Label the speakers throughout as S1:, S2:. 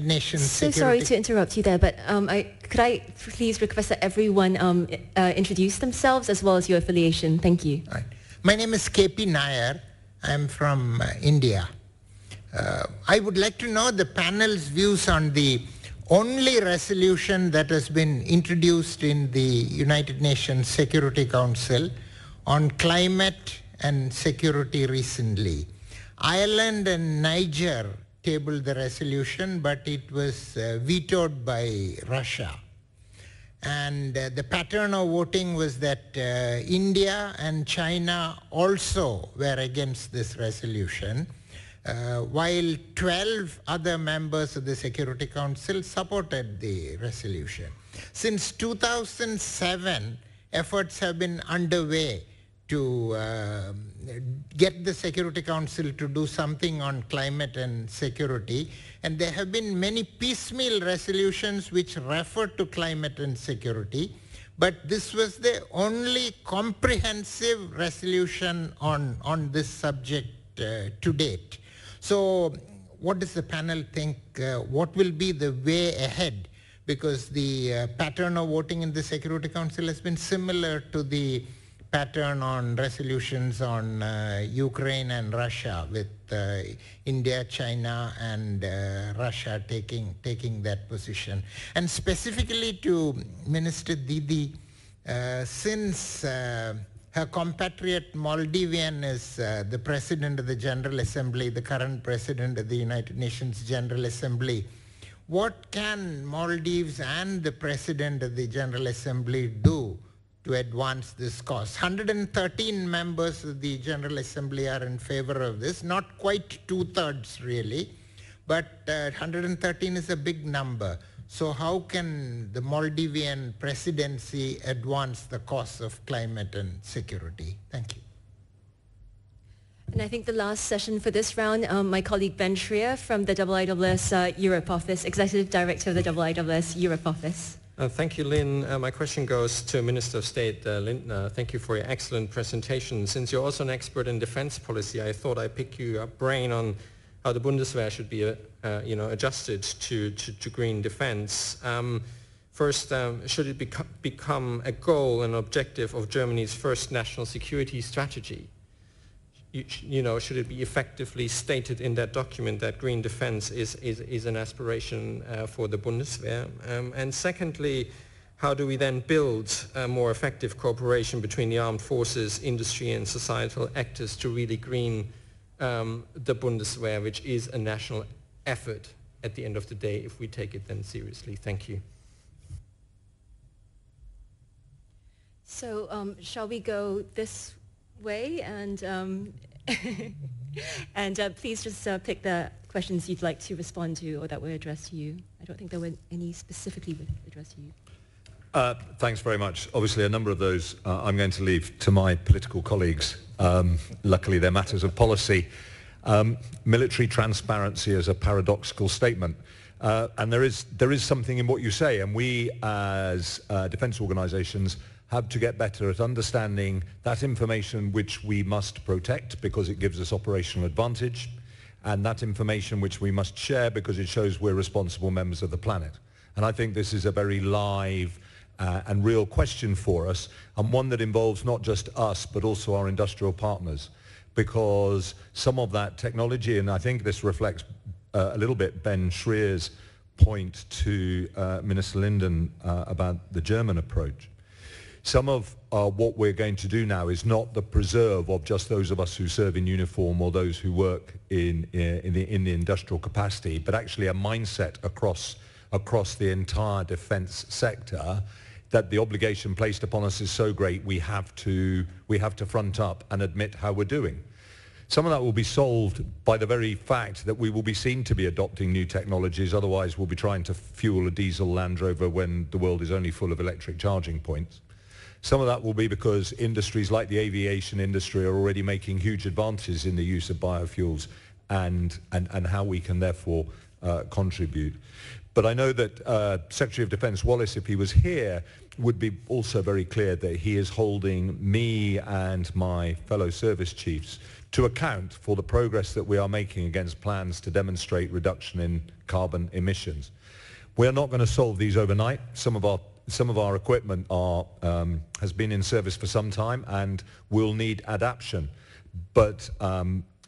S1: Nations
S2: So
S1: security.
S2: sorry to interrupt you there, but could I please request that everyone introduce themselves as well as your affiliation? Thank you.
S1: Right. My name is KP Nair. I'm from India. I would like to know the panel's views on the only resolution that has been introduced in the United Nations Security Council on climate and security recently. Ireland and Niger tabled the resolution, but it was vetoed by Russia. And the pattern of voting was that India and China also were against this resolution, while 12 other members of the Security Council supported the resolution. Since 2007, efforts have been underway to get the Security Council to do something on climate and security. And there have been many piecemeal resolutions which refer to climate and security. But this was the only comprehensive resolution on this subject to date. So what does the panel think? What will be the way ahead? Because the pattern of voting in the Security Council has been similar to the pattern on resolutions on Ukraine and Russia, with India, China, and Russia taking that position. And specifically to Minister Didi, since her compatriot Maldivian is the President of the General Assembly, the current President of the United Nations General Assembly, what can Maldives and the President of the General Assembly do to advance this cause? 113 members of the General Assembly are in favor of this, not quite 2/3 really, but 113 is a big number. So how can the Maldivian presidency advance the cause of climate and security? Thank you.
S2: And I think the last session for this round, my colleague Ben Schreier from the IISS Europe Office, Executive Director of the IISS Europe Office.
S3: Thank you, Lynn. My question goes to Minister of State Lindner. Thank you for your excellent presentation. Since you're also an expert in defense policy, I thought I'd pick your brain on how the Bundeswehr should be adjusted to green defense. First, should it become a goal and objective of Germany's first national security strategy? Should it be effectively stated in that document that green defense is an aspiration for the Bundeswehr? And secondly, how do we then build a more effective cooperation between the armed forces, industry and societal actors to really green the Bundeswehr, which is a national effort at the end of the day, if we take it then seriously? Thank you.
S2: So shall we go this way, and and please just pick the questions you'd like to respond to or that were addressed to you. I don't think there were any specifically addressed to you.
S4: Thanks very much. Obviously a number of those I'm going to leave to my political colleagues. Luckily they're matters of policy. Military transparency is a paradoxical statement. And there is something in what you say, and we as defence organisations have to get better at understanding that information which we must protect because it gives us operational advantage, and that information which we must share because it shows we're responsible members of the planet. And I think this is a very live and real question for us, and one that involves not just us but also our industrial partners, because some of that technology, and I think this reflects a little bit Ben Schreier's point to Minister Linden about the German approach. Some of what we're going to do now is not the preserve of just those of us who serve in uniform or those who work in the industrial capacity, but actually a mindset across the entire defence sector that the obligation placed upon us is so great we have to front up and admit how we're doing. Some of that will be solved by the very fact that we will be seen to be adopting new technologies, otherwise we'll be trying to fuel a diesel Land Rover when the world is only full of electric charging points. Some of that will be because industries like the aviation industry are already making huge advances in the use of biofuels and how we can therefore contribute. But I know that Secretary of Defence Wallace, if he was here, would be also very clear that he is holding me and my fellow service chiefs to account for the progress that we are making against plans to demonstrate reduction in carbon emissions. We're not going to solve these overnight. Some of our equipment has been in service for some time and will need adaptation. But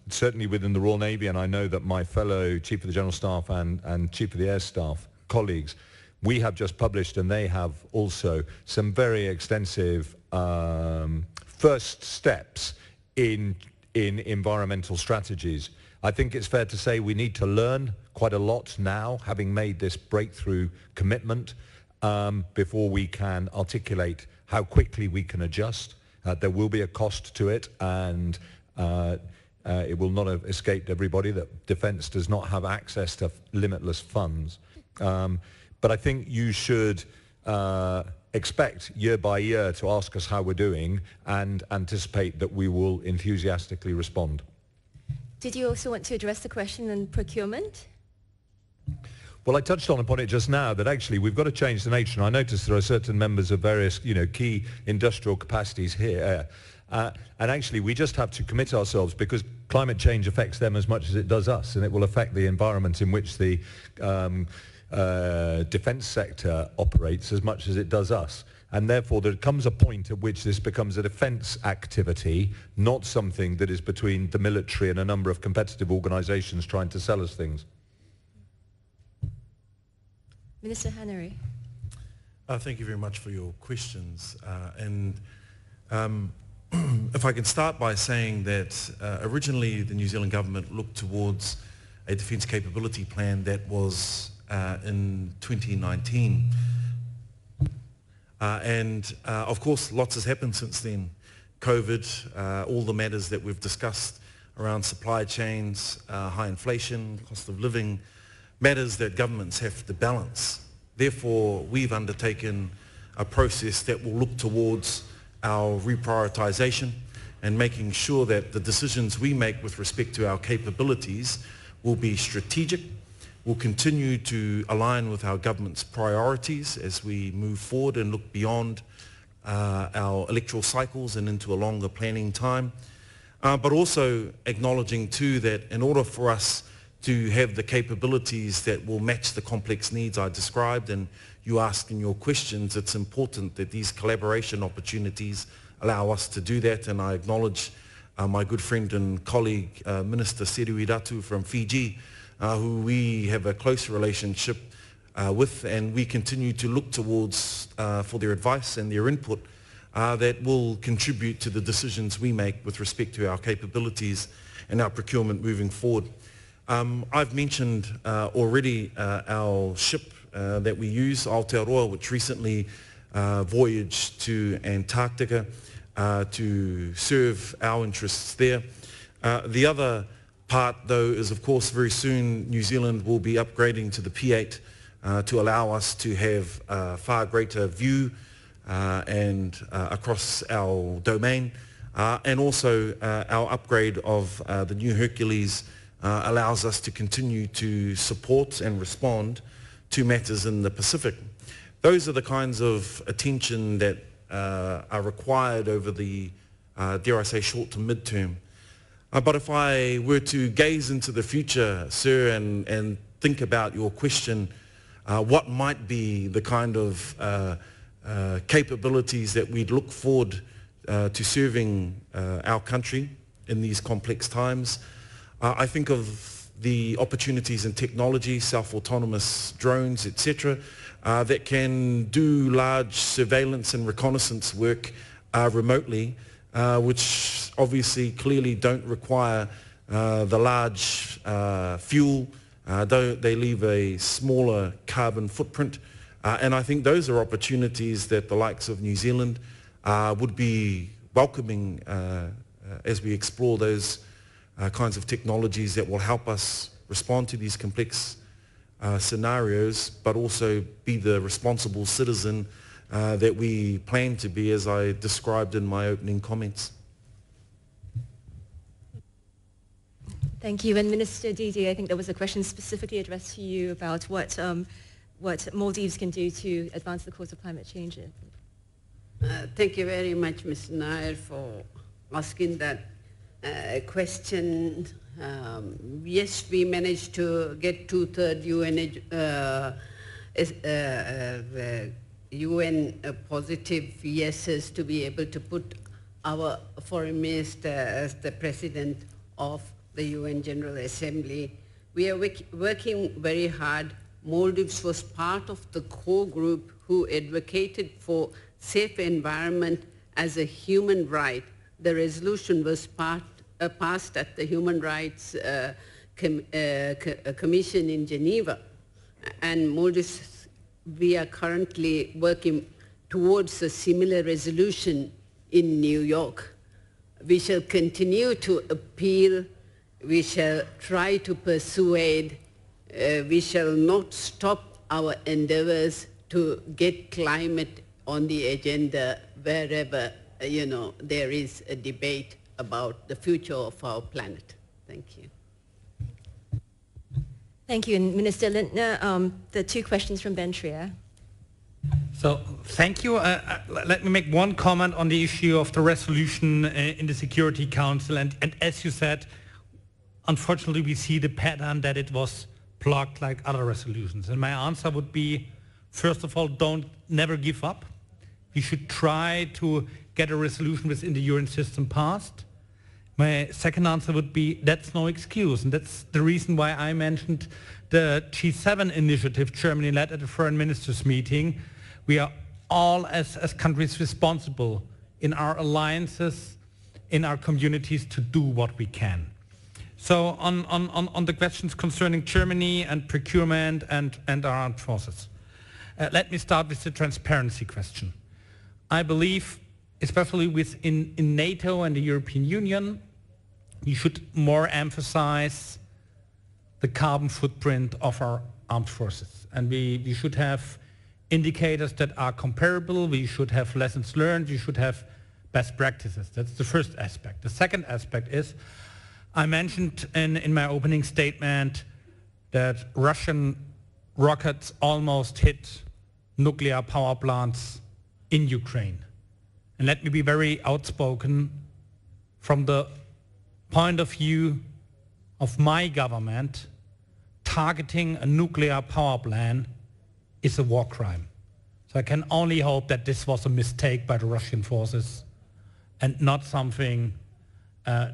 S4: certainly within the Royal Navy, and I know that my fellow Chief of the General Staff and Chief of the Air Staff colleagues, we have just published, and they have also, some very extensive first steps in environmental strategies. I think it's fair to say we need to learn quite a lot now, having made this breakthrough commitment, before we can articulate how quickly we can adjust. There will be a cost to it, and it will not have escaped everybody that defence does not have access to limitless funds. But I think you should expect year by year to ask us how we're doing and anticipate that we will enthusiastically respond.
S2: Did you also want to address the question on procurement?
S4: Well, I touched upon it just now, that actually we've got to change the nature. And I noticed there are certain members of various, key industrial capacities here. And actually, we just have to commit ourselves, because climate change affects them as much as it does us, and it will affect the environment in which the defence sector operates as much as it does us. And therefore, there comes a point at which this becomes a defence activity, not something that is between the military and a number of competitive organisations trying to sell us things.
S2: Minister Hannery.
S5: Thank you very much for your questions. If I can start by saying that originally the New Zealand government looked towards a defence capability plan that was in 2019. Of course, lots has happened since then. COVID, all the matters that we've discussed around supply chains, high inflation, cost of living, matters that governments have to balance. Therefore, we've undertaken a process that will look towards our reprioritisation and making sure that the decisions we make with respect to our capabilities will be strategic, will continue to align with our government's priorities as we move forward and look beyond our electoral cycles and into a longer planning time, but also acknowledging too that in order for us to have the capabilities that will match the complex needs I described and you asked in your questions, it's important that these collaboration opportunities allow us to do that. And I acknowledge my good friend and colleague, Minister Seruiratu from Fiji, who we have a close relationship with, and we continue to look towards for their advice and their input that will contribute to the decisions we make with respect to our capabilities and our procurement moving forward. I've mentioned already our ship that we use, Aotearoa, which recently voyaged to Antarctica to serve our interests there. The other part, though, is of course very soon New Zealand will be upgrading to the P8 to allow us to have a far greater view and across our domain, and also our upgrade of the new Hercules allows us to continue to support and respond to matters in the Pacific. Those are the kinds of attention that are required over the, dare I say, short to mid-term. But if I were to gaze into the future, sir, and think about your question, what might be the kind of capabilities that we'd look forward to serving our country in these complex times, I think of the opportunities in technology, self-autonomous drones, etc., that can do large surveillance and reconnaissance work remotely, which obviously clearly don't require the large fuel, they leave a smaller carbon footprint. And I think those are opportunities that the likes of New Zealand would be welcoming as we explore those kinds of technologies that will help us respond to these complex scenarios, but also be the responsible citizen that we plan to be, as I described in my opening comments.
S2: Thank you. And Minister Didi, I think there was a question specifically addressed to you about what Maldives can do to advance the cause of climate change.
S6: Thank you very much, Mr. Nair, for asking that question. Yes, we managed to get 2/3 UN positive yeses to be able to put our foreign minister as the president of the UN General Assembly. We are working very hard. Maldives was part of the core group who advocated for safe environment as a human right. The resolution was passed at the Human Rights Commission in Geneva. And Maldives, we are currently working towards a similar resolution in New York. We shall continue to appeal. We shall try to persuade. We shall not stop our endeavors to get climate on the agenda wherever, there is a debate about the future of our planet. Thank you.
S2: Thank you. And Minister Lindner, the two questions from Ben Trier.
S7: So thank you. Let me make one comment on the issue of the resolution in the Security Council. And as you said, unfortunately, we see the pattern that it was blocked like other resolutions. And my answer would be, first of all, never give up. We should try to get a resolution within the UN system passed. My second answer would be, that's no excuse. And that's the reason why I mentioned the G7 initiative Germany led at the foreign ministers meeting. We are all as countries responsible in our alliances, in our communities to do what we can. So on the questions concerning Germany and procurement and our armed forces. Let me start with the transparency question. I believe, especially within NATO and the European Union, we should more emphasize the carbon footprint of our armed forces. And we should have indicators that are comparable, we should have lessons learned, we should have best practices. That's the first aspect. The second aspect is, I mentioned in my opening statement that Russian rockets almost hit nuclear power plants in Ukraine. And let me be very outspoken. From the point of view of my government, targeting a nuclear power plant is a war crime. So I can only hope that this was a mistake by the Russian forces and not something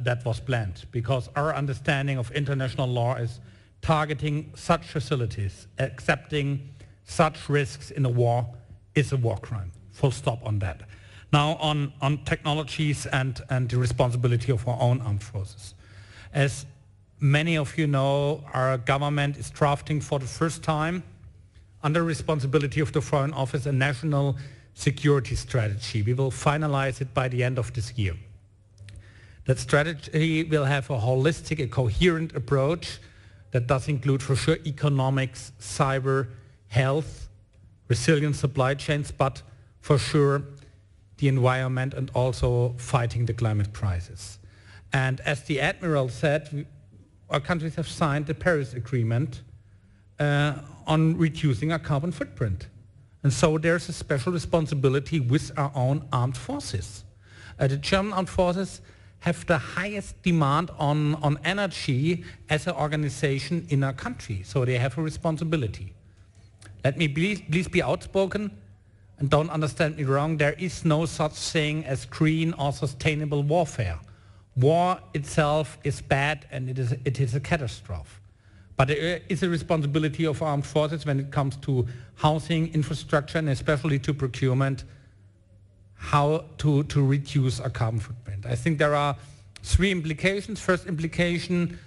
S7: that was planned, because our understanding of international law is targeting such facilities, accepting such risks in a war is a war crime. Full stop on that. Now on technologies and the responsibility of our own armed forces. As many of you know, our government is drafting for the first time, under responsibility of the Foreign Office, a national security strategy. We will finalize it by the end of this year. That strategy will have a holistic, a coherent approach that does include for sure economics, cyber, health, resilient supply chains, but for sure the environment and also fighting the climate crisis. And as the Admiral said, our countries have signed the Paris Agreement on reducing our carbon footprint. And so there's a special responsibility with our own armed forces. The German armed forces have the highest demand on energy as an organization in our country. So they have a responsibility. Let me please be outspoken and don't understand me wrong. There is no such thing as green or sustainable warfare. War itself is bad and it is a catastrophe. But there is a responsibility of armed forces when it comes to housing, infrastructure, and especially to procurement, how to reduce our carbon footprint. I think there are three implications. First implication,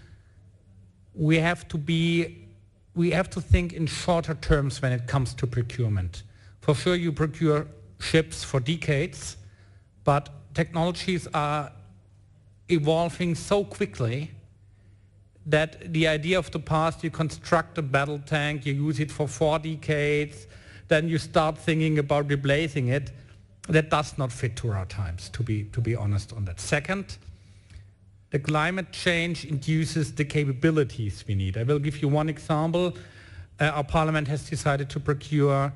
S7: we have to think in shorter terms when it comes to procurement. For sure you procure ships for decades, but technologies are evolving so quickly that the idea of the past, you construct a battle tank, you use it for 4 decades, then you start thinking about replacing it. That does not fit to our times, to be honest on that. Second, The climate change induces the capabilities we need. I will give you one example. Our parliament has decided to procure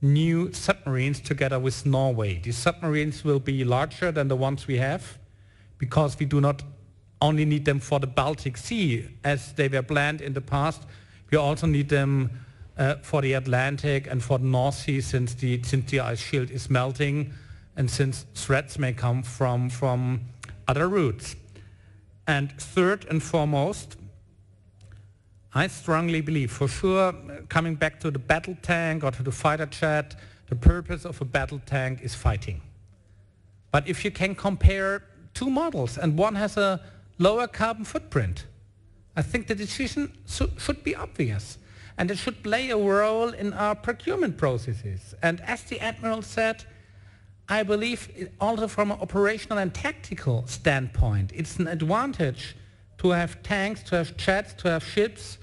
S7: new submarines together with Norway. These submarines will be larger than the ones we have because we do not only need them for the Baltic Sea as they were planned in the past. We also need them for the Atlantic and for the North Sea since the ice shield is melting and since threats may come from other routes. And third and foremost, I strongly believe, for sure, coming back to the battle tank or to the fighter jet, the purpose of a battle tank is fighting. But if you can compare two models and one has a lower carbon footprint, I think the decision should be obvious. And it should play a role in our procurement processes. And as the Admiral said, I believe also from an operational and tactical standpoint, it's an advantage to have tanks, to have jets, to have ships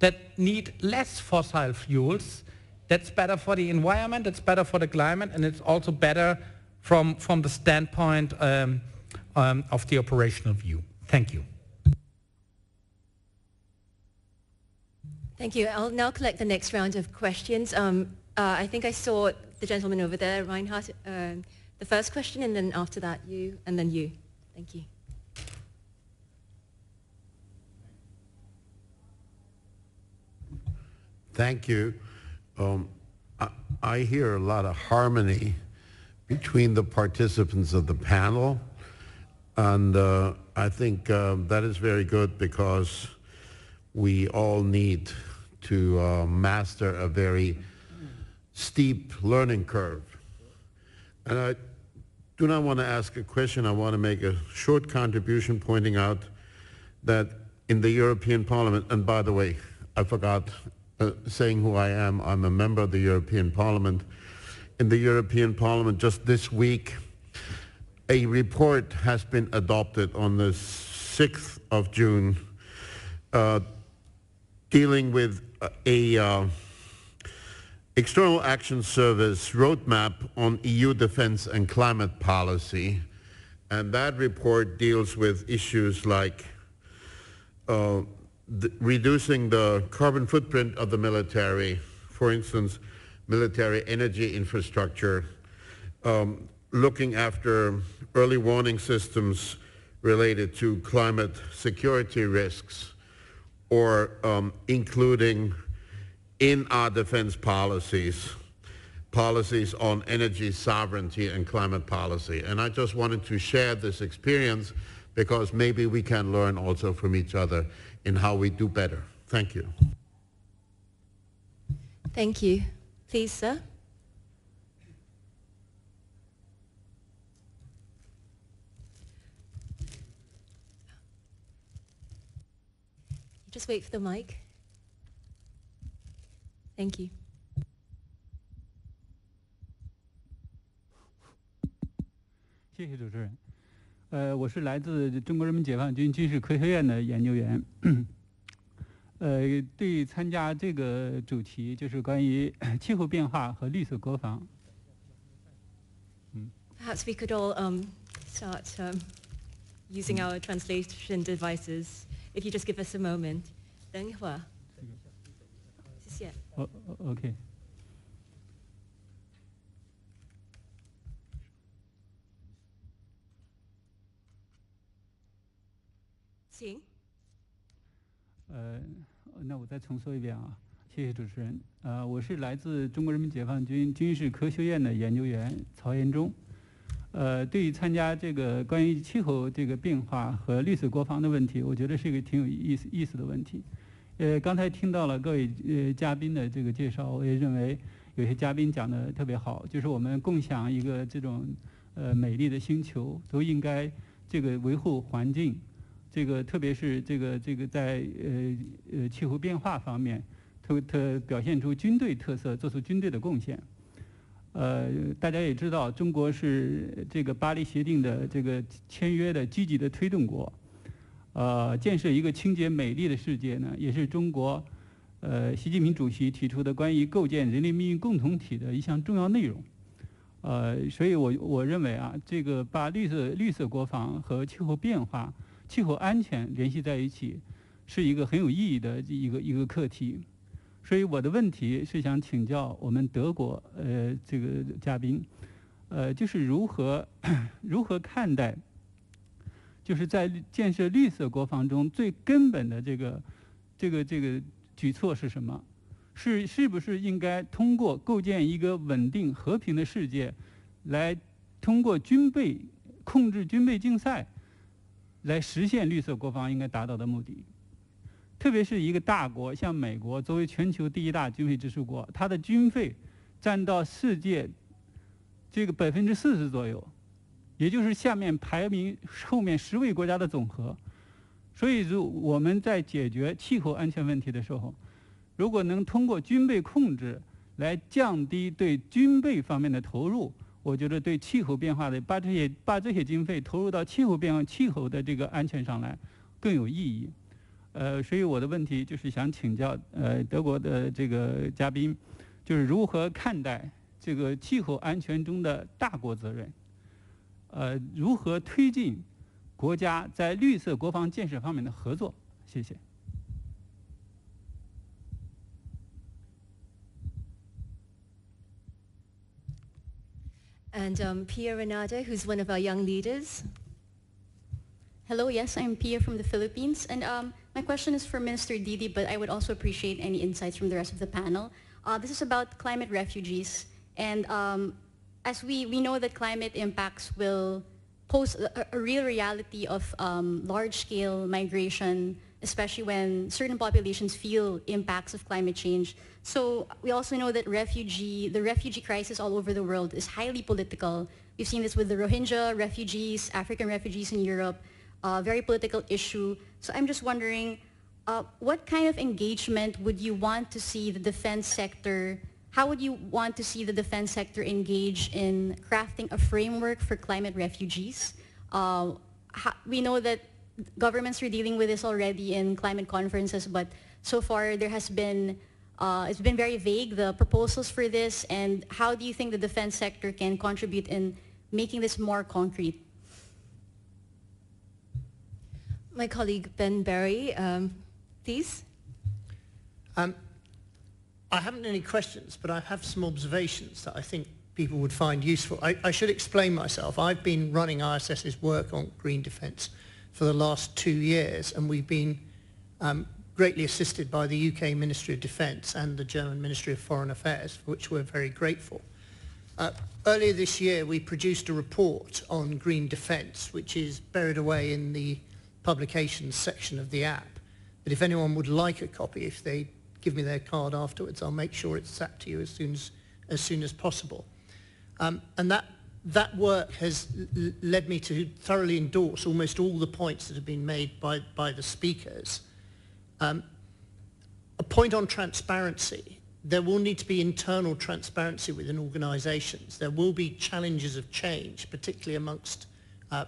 S7: that need less fossil fuels. That's better for the environment, it's better for the climate, and it's also better from the standpoint of the operational view. Thank you.
S2: Thank you. I'll now collect the next round of questions. I think I saw the gentleman over there, Reinhardt, the first question, and then after that you, and then you. Thank you.
S8: Thank you. I hear a lot of harmony between the participants of the panel, and I think that is very good because we all need to master a very steep learning curve. And I do not want to ask a question, I want to make a short contribution pointing out that in the European Parliament, and by the way, I forgot saying who I am, I'm a member of the European Parliament. In the European Parliament just this week, a report has been adopted on the 6th of June dealing with a External Action Service roadmap on EU defense and climate policy. And that report deals with issues like reducing the carbon footprint of the military, for instance, military energy infrastructure, looking after early warning systems related to climate security risks, or including in our defense policies on energy sovereignty and climate policy. And I just wanted to share this experience because maybe we can learn also from each other in how we do better. Thank you.
S2: Thank you. Please, sir. Just wait for the mic. Thank you.
S9: 谢谢主持人。我是来自中国人民解放军军事科学院的研究员。对参加这个主题，就是关于气候变化和绿色国防。
S2: Perhaps we could all start using our translation devices. If you just give us a moment. 等一会儿。谢谢。
S9: OK。
S2: 请。
S9: 那我再重说一遍啊，谢谢主持人。我是来自中国人民解放军军事科学院的研究员曹延忠。对于参加这个关于气候这个变化和绿色国防的问题，我觉得是一个挺有意思的问题。刚才听到了各位嘉宾的这个介绍，我也认为有些嘉宾讲得特别好，就是我们共享一个这种美丽的星球，都应该这个维护环境。这个特别是这个在气候变化方面，表现出军队特色，做出军队的贡献。大家也知道，中国是这个巴黎协定的这个签约的积极的推动国。建设一个清洁美丽的世界呢，也是中国习近平主席提出的关于构建人类命运共同体的一项重要内容。所以我认为啊，这个把绿色国防和气候变化气候安全联系在一起，是一个很有意义的一个课题。所以我的问题是想请教我们德国这个嘉宾，就是如何看待，就是在建设绿色国防中最根本的这个举措是什么？是不是应该通过构建一个稳定和平的世界，来通过控制军备竞赛，来实现绿色国防应该达到的目的？特别是一个大国像美国，作为全球第1大军费支出国，它的军费占到世界这个40%左右，也就是下面排名后面10位国家的总和。所以，我们在解决气候安全问题的时候，如果能通过军备控制来降低对军备方面的投入，我觉得对气候变化的把这些经费投入到气候的这个安全上来更有意义。所以我的问题就是想请教德国的这个嘉宾，就是如何看待这个气候安全中的大国责任？如何推进国家在绿色国防建设方面的合作？谢谢。
S2: And Pia Renata, who's one of our young leaders.
S10: Hello, yes, I'm Pia from the Philippines. And my question is for Minister Didi, but I would also appreciate any insights from the rest of the panel. This is about climate refugees. And as we know that climate impacts will pose a real reality of large-scale migration, especially when certain populations feel impacts of climate change. So we also know that the refugee crisis all over the world is highly political. We've seen this with the Rohingya refugees, African refugees in Europe, very political issue. So I'm just wondering, what kind of engagement would you want to see the defense sector, how would you want to see the defense sector engage in crafting a framework for climate refugees? We know that governments are dealing with this already in climate conferences, but so far there has been, it's been very vague, the proposals for this, and how do you think the defense sector can contribute in making this more concrete?
S2: My colleague Ben Berry, please.
S11: I haven't any questions, but I have some observations that I think people would find useful. I should explain myself. I've been running ISS's work on green defence for the last 2 years, and we've been greatly assisted by the UK Ministry of Defence and the German Ministry of Foreign Affairs, for which we're very grateful. Earlier this year, we produced a report on green defence, which is buried away in the publications section of the app. But if anyone would like a copy, if they give me their card afterwards, I'll make sure it's sat to you as soon as possible. And that work has led me to thoroughly endorse almost all the points that have been made by the speakers. A point on transparency. There will need to be internal transparency within organisations. There will be challenges of change, particularly amongst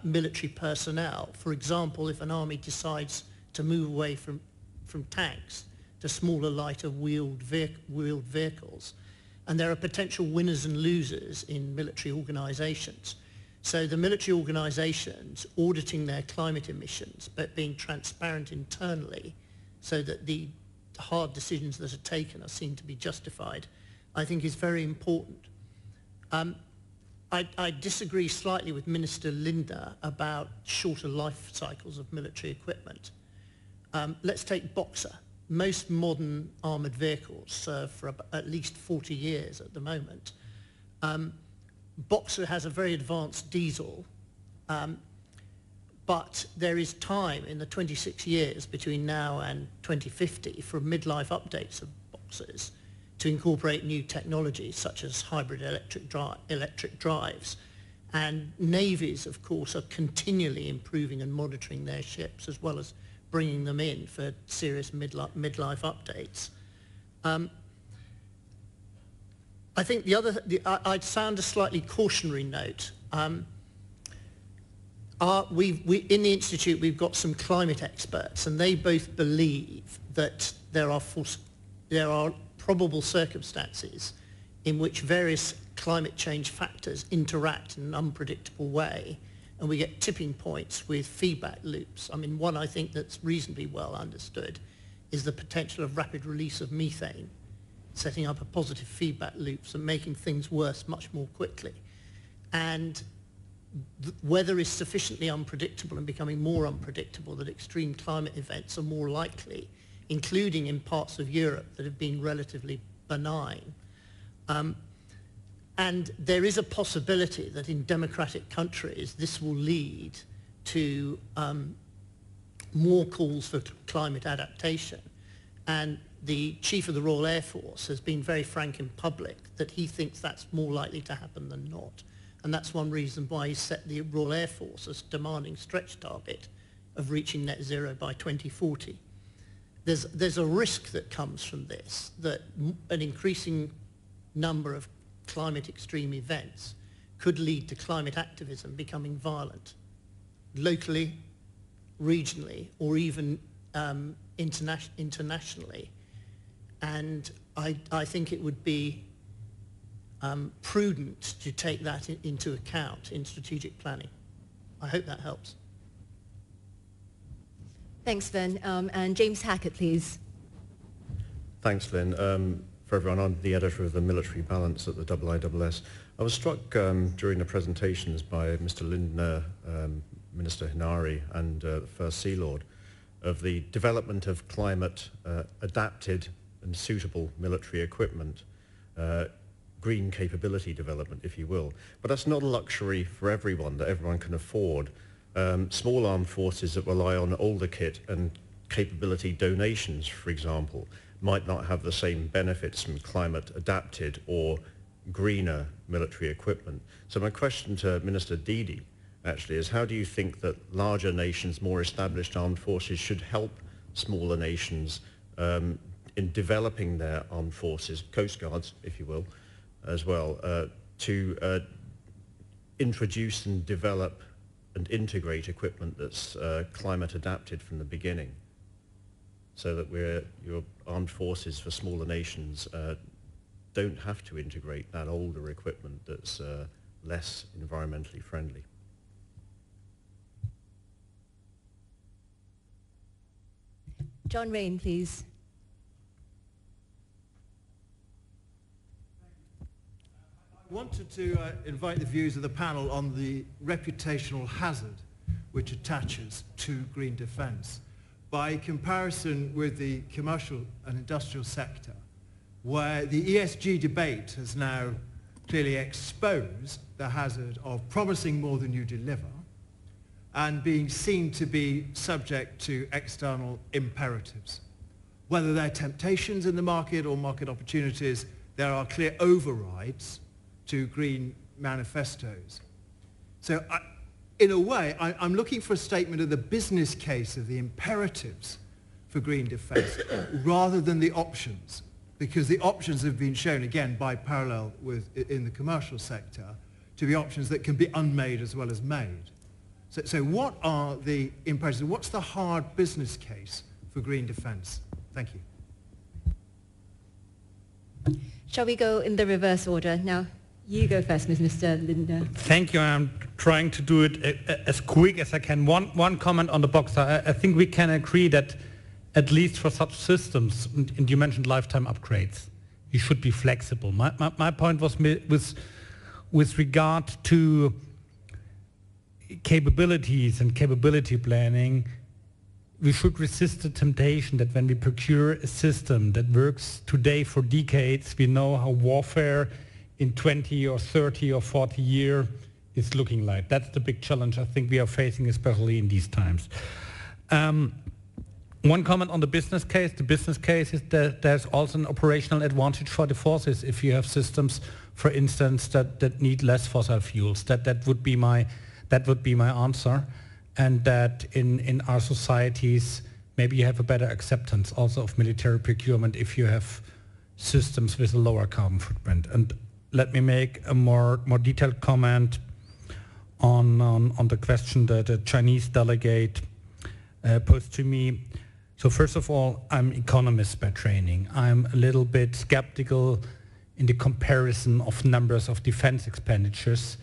S11: military personnel. For example, if an army decides to move away from tanks to smaller, lighter wheeled vehicles, and there are potential winners and losers in military organisations. So the military organisations auditing their climate emissions, but being transparent internally so that the hard decisions that are taken are seen to be justified, I think is very important. I disagree slightly with Minister Lindner about shorter life cycles of military equipment. Let's take Boxer. Most modern armoured vehicles serve for at least 40 years at the moment. Boxer has a very advanced diesel, but there is time in the 26 years between now and 2050 for midlife updates of Boxers to incorporate new technologies such as hybrid electric drives. And navies, of course, are continually improving and monitoring their ships as well as bringing them in for serious midlife updates. I think I'd sound a slightly cautionary note. In the Institute, we've got some climate experts, and they both believe that there are probable circumstances in which various climate change factors interact in an unpredictable way and we get tipping points with feedback loops. I mean, one I think that's reasonably well understood is the potential of rapid release of methane, setting up a positive feedback loops and making things worse much more quickly. And weather is sufficiently unpredictable and becoming more unpredictable that extreme climate events are more likely, including in parts of Europe that have been relatively benign. And there is a possibility that in democratic countries this will lead to more calls for climate adaptation. And the Chief of the Royal Air Force has been very frank in public that he thinks that's more likely to happen than not. And that's one reason why he set the Royal Air Force as demanding stretch target of reaching net zero by 2040. There's a risk that comes from this, that an increasing number of climate extreme events could lead to climate activism becoming violent, locally, regionally, or even internationally. And I think it would be prudent to take that into account in strategic planning. I hope that helps.
S2: Thanks, Vin. And James Hackett, please.
S12: Thanks, Lynn. For everyone, I'm the editor of the Military Balance at the IISS. I was struck during the presentations by Mr. Lindner, Minister Hinari, and the First Sea Lord of the development of climate adapted and suitable military equipment, green capability development, if you will. But that's not a luxury for everyone, that everyone can afford. Small armed forces that rely on older kit and capability donations, for example, might not have the same benefits from climate adapted or greener military equipment. So my question to Minister Didi actually is, how do you think that larger nations, more established armed forces should help smaller nations in developing their armed forces, coast guards, if you will, as well, to introduce and develop and integrate equipment that's climate adapted from the beginning, so that your armed forces for smaller nations don't have to integrate that older equipment that's less environmentally friendly?
S2: John Rain, please.
S13: I wanted to invite the views of the panel on the reputational hazard which attaches to green defence, by comparison with the commercial and industrial sector, where the ESG debate has now clearly exposed the hazard of promising more than you deliver and being seen to be subject to external imperatives. Whether they're temptations in the market or market opportunities, there are clear overrides to green manifestos. So in a way, I'm looking for a statement of the business case of the imperatives for green defence rather than the options, because the options have been shown, again, by parallel with in the commercial sector, to be options that can be unmade as well as made. So what are the imperatives? What's the hard business case for green defence? Thank you.
S2: Shall we go in the reverse order now? You go first, Mr. Lindner.
S7: Thank you. I'm trying to do it as quick as I can. One comment on the box. I think we can agree that at least for such systems, and you mentioned lifetime upgrades, you should be flexible. My point was with regard to capabilities and capability planning, we should resist the temptation that when we procure a system that works today for decades, we know how warfare in 20 or 30 or 40 years is looking like. That's the big challenge I think we are facing, especially in these times. One comment on the business case. The business case is that there's also an operational advantage for the forces if you have systems, for instance, that need less fossil fuels. That would be my answer, and that in our societies maybe you have a better acceptance also of military procurement if you have systems with a lower carbon footprint. And let me make a more detailed comment on the question that the Chinese delegate posed to me. So first of all, I'm an economist by training. I'm a little bit skeptical in the comparison of numbers of defense expenditures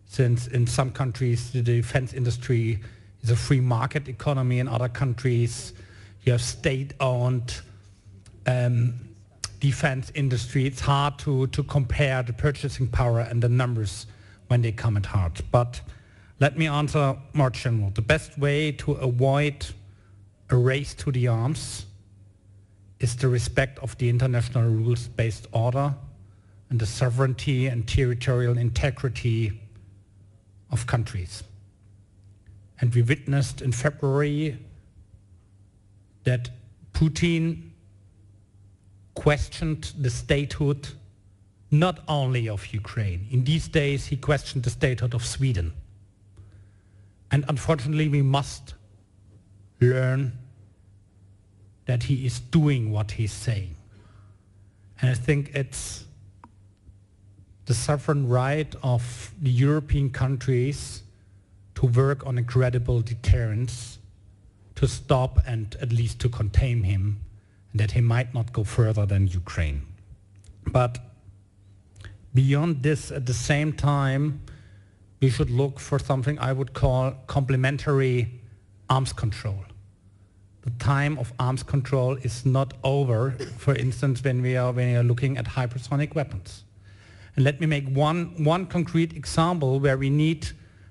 S7: since in some countries the defense industry is a free market economy. In other countries you have state-owned defense industry. It's hard to compare the purchasing power and the numbers when they come at heart. But let me answer more general. The best way to avoid a race to the arms is the respect of the international rules-based order and the sovereignty and territorial integrity of countries. And we witnessed in February that Putin questioned the statehood not only of Ukraine. In these days he questioned the statehood of Sweden. And unfortunately we must learn that he is doing what he's saying. And I think it's the sovereign right of the European countries to work on a credible deterrence, to stop and at least to contain him, and that he might not go further than Ukraine. But beyond this, at the same time, we should look for something I would call complementary arms control. The time of arms control is not over, for instance, when we are looking at hypersonic weapons. And let me make one concrete example where we need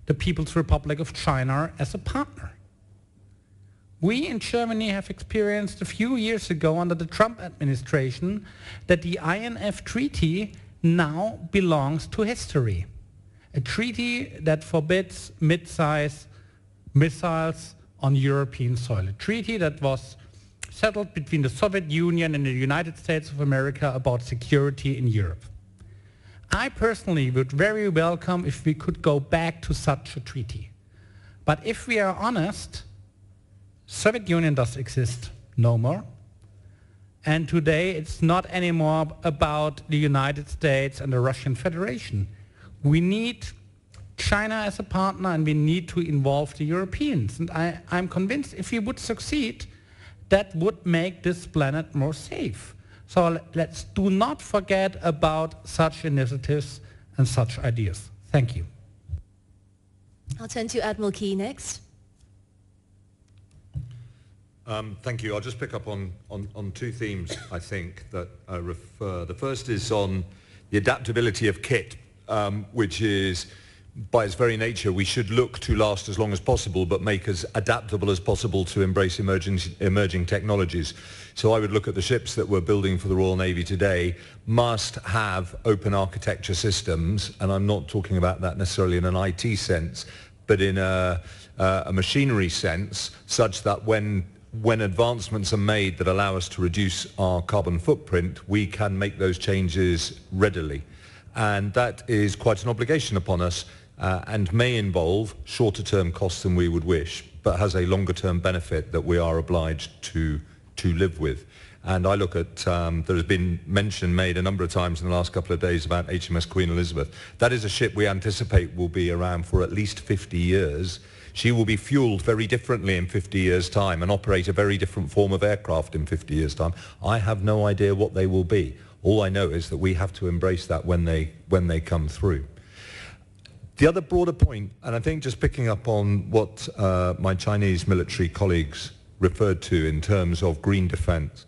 S7: the People's Republic of China as a partner. We in Germany have experienced a few years ago under the Trump administration that the INF treaty now belongs to history. A treaty that forbids mid-size missiles on European soil. A treaty that was settled between the Soviet Union and the United States of America about security in Europe. I personally would very welcome if we could go back to such a treaty. But if we are honest, Soviet Union does exist no more. And today it's not anymore about the United States and the Russian Federation. We need China as a partner and we need to involve the Europeans. And I'm convinced if we would succeed, that would make this planet more safe. So let's do not forget about such initiatives and such ideas. Thank you.
S2: I'll turn to Admiral Key next.
S4: Thank you. I'll just pick up on two themes, I think, that refer. The first is on the adaptability of kit, which is, by its very nature, we should look to last as long as possible, but make as adaptable as possible to embrace emerging technologies. So I would look at the ships that we're building for the Royal Navy today must have open architecture systems, and I'm not talking about that necessarily in an IT sense, but in a machinery sense, such that when advancements are made that allow us to reduce our carbon footprint, we can make those changes readily. And that is quite an obligation upon us and may involve shorter-term costs than we would wish, but has a longer-term benefit that we are obliged to live with. And I look at, there has been mention made a number of times in the last couple of days about HMS Queen Elizabeth. That is a ship we anticipate will be around for at least 50 years. She will be fueled very differently in 50 years' time and operate a very different form of aircraft in 50 years' time. I have no idea what they will be. All I know is that we have to embrace that when they come through. The other broader point, and I think just picking up on what my Chinese military colleagues referred to in terms of green defense,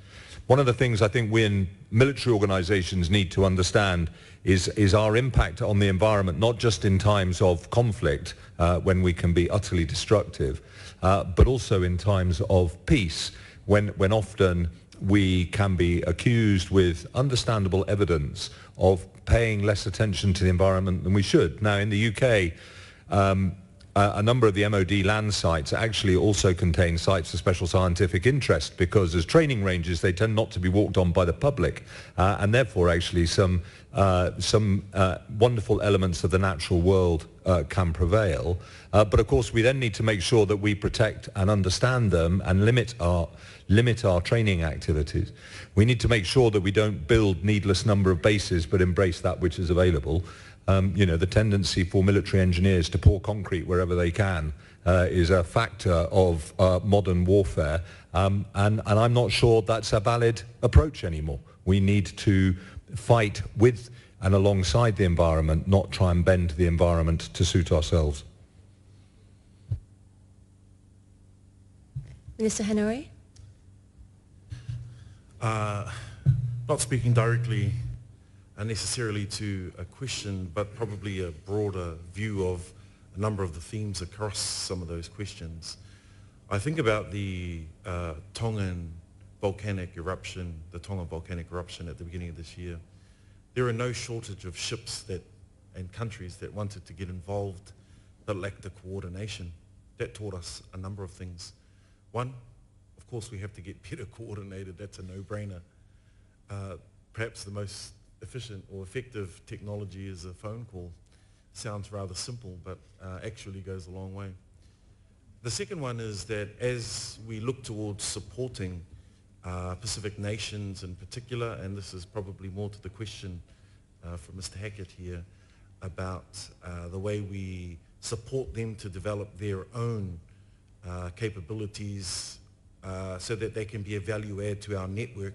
S4: one of the things I think we in military organizations need to understand is our impact on the environment, not just in times of conflict when we can be utterly destructive, but also in times of peace when often we can be accused with understandable evidence of paying less attention to the environment than we should. Now in the UK, a number of the MOD land sites actually also contain sites of special scientific interest because as training ranges they tend not to be walked on by the public and therefore actually some wonderful elements of the natural world can prevail. But of course we then need to make sure that we protect and understand them and limit our training activities. We need to make sure that we don't build needless number of bases but embrace that which is available. The tendency for military engineers to pour concrete wherever they can is a factor of modern warfare, and I'm not sure that's a valid approach anymore. We need to fight with and alongside the environment, not try and bend the environment to suit ourselves.
S2: Minister Henare?
S5: Not speaking directly necessarily to a question, but probably a broader view of a number of the themes across some of those questions. I think about the Tongan volcanic eruption at the beginning of this year. There are no shortage of ships and countries that wanted to get involved but lacked the coordination. That taught us a number of things. One, of course, we have to get better coordinated. That's a no-brainer. Perhaps the most efficient or effective technology is a phone call. Sounds rather simple, but actually goes a long way. The second one is that as we look towards supporting Pacific nations in particular, and this is probably more to the question from Mr. Hackett here about the way we support them to develop their own capabilities so that they can be a value add to our network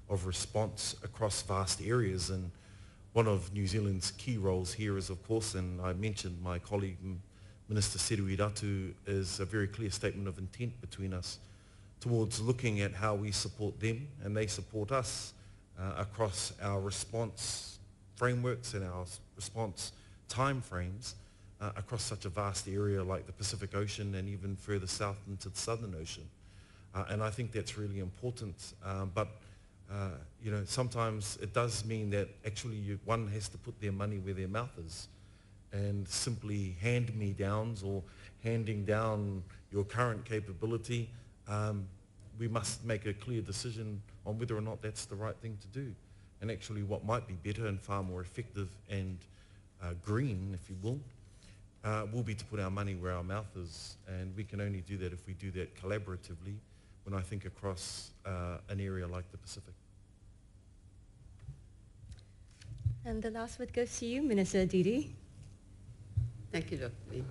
S5: of response across vast areas. And one of New Zealand's key roles here is, of course, and I mentioned my colleague Minister Seruiratu, is a very clear statement of intent between us towards looking at how we support them and they support us across our response frameworks and our response time frames across such a vast area like the Pacific Ocean and even further south into the Southern Ocean. And I think that's really important. But sometimes it does mean that actually one has to put their money where their mouth is, and simply hand-me-downs or handing down your current capability, we must make a clear decision on whether or not that's the right thing to do. And actually what might be better and far more effective and green, if you will be to put our money where our mouth is. And we can only do that if we do that collaboratively when I think across an area like the Pacific.
S2: And the last word goes to you, Minister Didi.
S6: Thank you, Dr. Lee.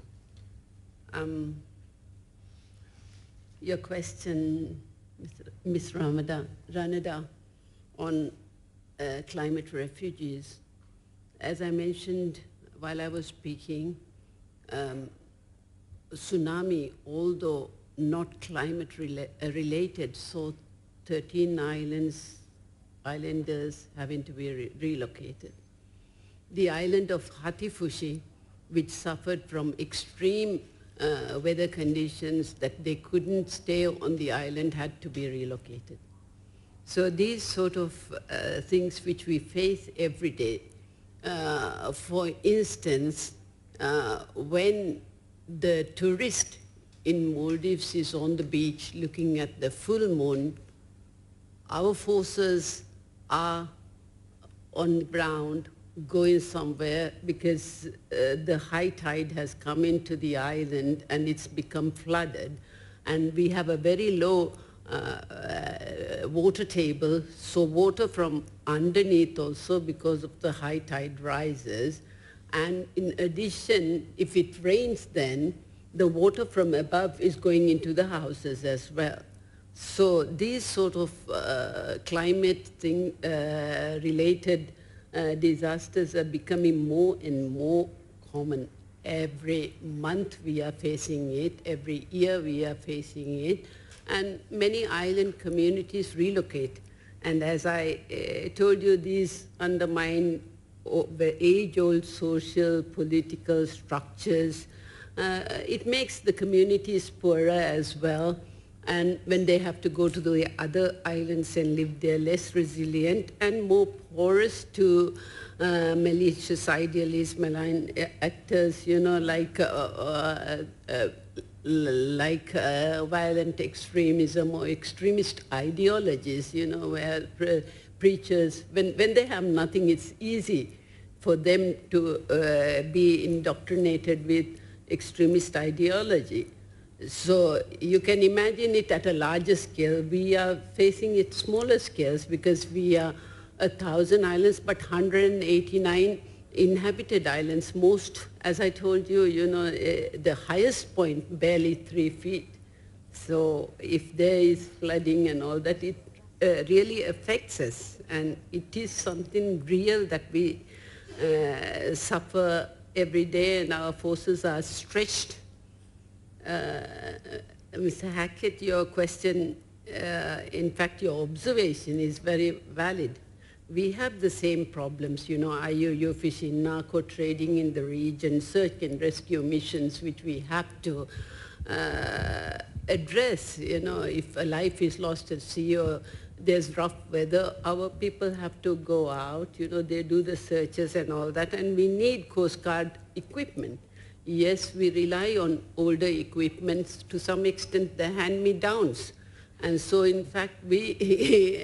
S6: Your question, Ms. Ranada, on climate refugees. As I mentioned while I was speaking, tsunami, although not climate related, so 13 islanders having to be relocated. The island of Hatifushi, which suffered from extreme weather conditions that they couldn't stay on the island, had to be relocated. So these sort of things which we face every day, for instance, when the tourist in Maldives is on the beach looking at the full moon, our forces are on the ground going somewhere because the high tide has come into the island and it's become flooded, and we have a very low water table, so water from underneath also because of the high tide rises, and in addition, if it rains then the water from above is going into the houses as well. So these sort of climate related disasters are becoming more and more common. Every month we are facing it, every year we are facing it, and many island communities relocate. And as I told you, these undermine the age-old social, political structures. It makes the communities poorer as well. And when they have to go to the other islands and live there, less resilient and more porous to malicious idealists, malign actors, like violent extremism or extremist ideologies, where preachers, when they have nothing, it's easy for them to be indoctrinated with extremist ideology. So you can imagine it at a larger scale. We are facing it smaller scales because we are 1,000 islands, but 189 inhabited islands. Most, as I told you, the highest point barely 3 feet. So if there is flooding and all that, it really affects us, and it is something real that we suffer every day, and our forces are stretched. Mr. Hackett, your question, in fact, your observation is very valid. We have the same problems, you know, IUU fishing, narco trading in the region, search and rescue missions, which we have to address. You know, if a life is lost at sea or there's rough weather, our people have to go out, you know, they do the searches and all that, and we need Coast Guard equipment. Yes, we rely on older equipment, to some extent the hand-me-downs. And so, in fact, we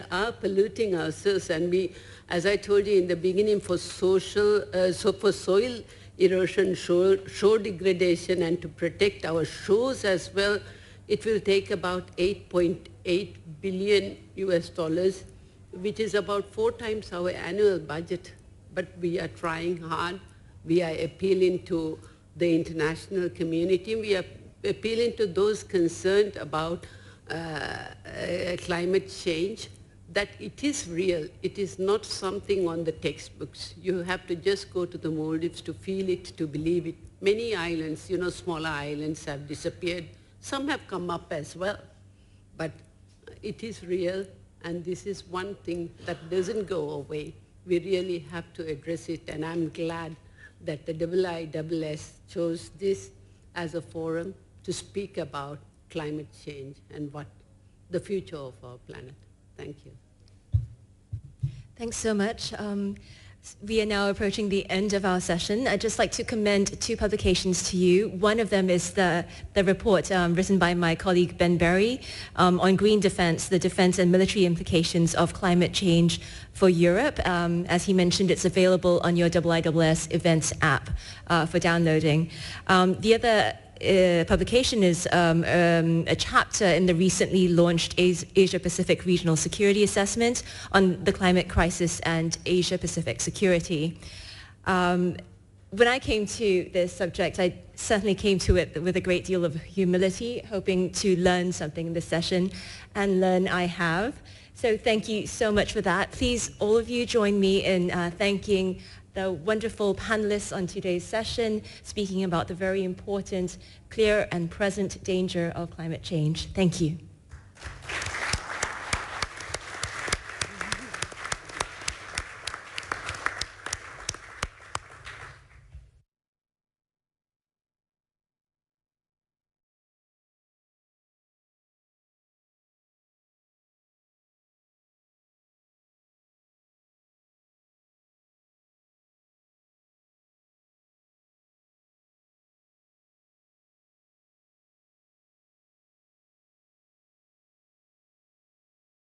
S6: are polluting ourselves, and we, as I told you in the beginning, for soil erosion, shore degradation, and to protect our shores as well, it will take about $8.8 billion US, which is about 4 times our annual budget. But we are trying hard. We are appealing to the international community. We are appealing to those concerned about climate change, that it is real. It is not something on the textbooks. You have to just go to the Maldives to feel it, to believe it. Many islands, you know, smaller islands have disappeared. Some have come up as well. But it is real, and this is one thing that doesn't go away. We really have to address it, and I'm glad that the IISS chose this as a forum to speak about climate change and what the future of our planet. Thank you.
S2: Thanks so much. We are now approaching the end of our session. I'd just like to commend 2 publications to you. One of them is the report written by my colleague Ben Berry on green defense, the defense and military implications of climate change for Europe. As he mentioned, it's available on your IISS events app for downloading. The other publication is a chapter in the recently launched Asia-Pacific Regional Security Assessment on the climate crisis and Asia-Pacific security. When I came to this subject, I certainly came to it with a great deal of humility, hoping to learn something in this session, and learn I have. So thank you so much for that. Please, all of you, join me in thanking the wonderful panelists on today's session, speaking about the very important, clear and present danger of climate change. Thank you.